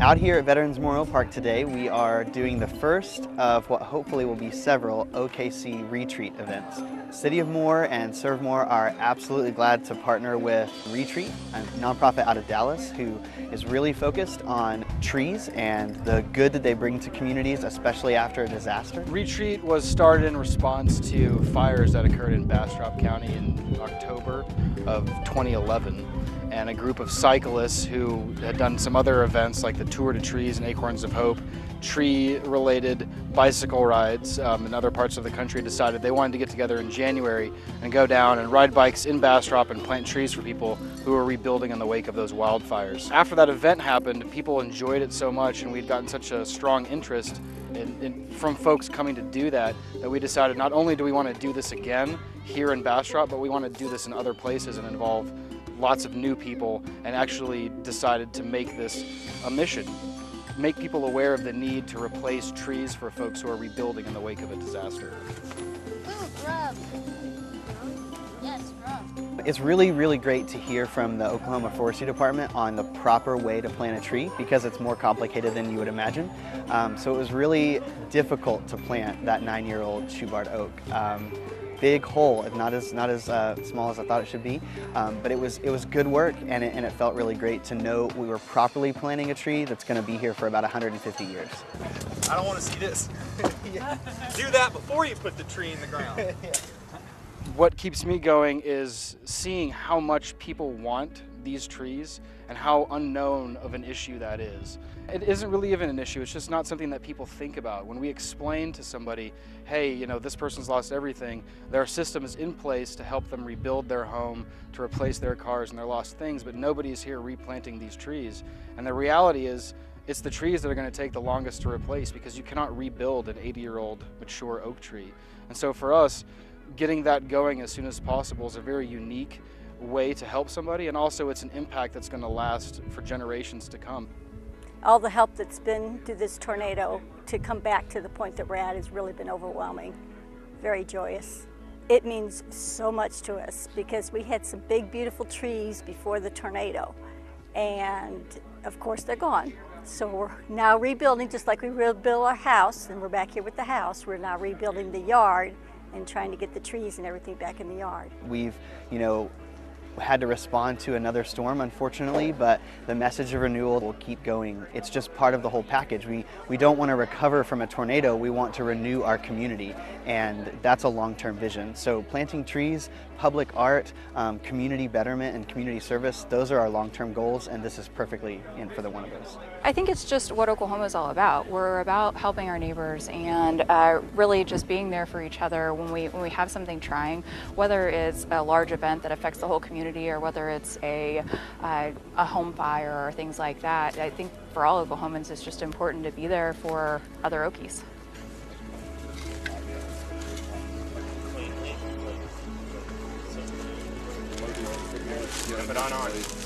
Out here at Veterans Memorial Park today, we are doing the first of what hopefully will be several OKC RETREET events. City of Moore and Serve More are absolutely glad to partner with RETREET, a nonprofit out of Dallas who is really focused on trees and the good that they bring to communities, especially after a disaster. RETREET was started in response to fires that occurred in Bastrop County in October of 2011. And a group of cyclists who had done some other events like the Tour to Trees and Acorns of Hope, tree-related bicycle rides in other parts of the country, decided they wanted to get together in January and go down and ride bikes in Bastrop and plant trees for people who were rebuilding in the wake of those wildfires. After that event happened, people enjoyed it so much and we'd gotten such a strong interest from folks coming to do that we decided not only do we want to do this again here in Bastrop, but we want to do this in other places and involve lots of new people, and actually decided to make this a mission. Make people aware of the need to replace trees for folks who are rebuilding in the wake of a disaster. It's really, really great to hear from the Oklahoma Forestry Department on the proper way to plant a tree because it's more complicated than you would imagine. So it was really difficult to plant that 9-year-old shoebark oak. Big hole, not as small as I thought it should be, but it was good work, and it felt really great to know we were properly planting a tree that's going to be here for about 150 years. I don't want to see this. Yeah. Do that before you put the tree in the ground. Yeah. What keeps me going is seeing how much people want these trees and how unknown of an issue that is. It isn't really even an issue, it's just not something that people think about. When we explain to somebody, hey, you know, this person's lost everything, there are systems in place to help them rebuild their home, to replace their cars and their lost things, but nobody's here replanting these trees. And the reality is, it's the trees that are going to take the longest to replace because you cannot rebuild an 80-year-old mature oak tree. And so for us, getting that going as soon as possible is a very unique way to help somebody, and also it's an impact that's going to last for generations to come. All the help that's been through this tornado to come back to the point that we're at has really been overwhelming. Very joyous. It means so much to us because we had some big beautiful trees before the tornado, and of course they're gone. So we're now rebuilding, just like we rebuilt our house, and we're back here with the house. We're now rebuilding the yard and trying to get the trees and everything back in the yard. We've, had to respond to another storm, unfortunately, but the message of renewal will keep going. It's just part of the whole package. We don't want to recover from a tornado, we want to renew our community, and that's a long-term vision. So planting trees, public art, community betterment, and community service, those are our long-term goals, and this is perfectly in for one of those. I think it's just what Oklahoma is all about. We're about helping our neighbors and really just being there for each other when we have something trying, whether it's a large event that affects the whole community or whether it's a home fire or things like that. I think for all Oklahomans it's just important to be there for other Okies. Put it on.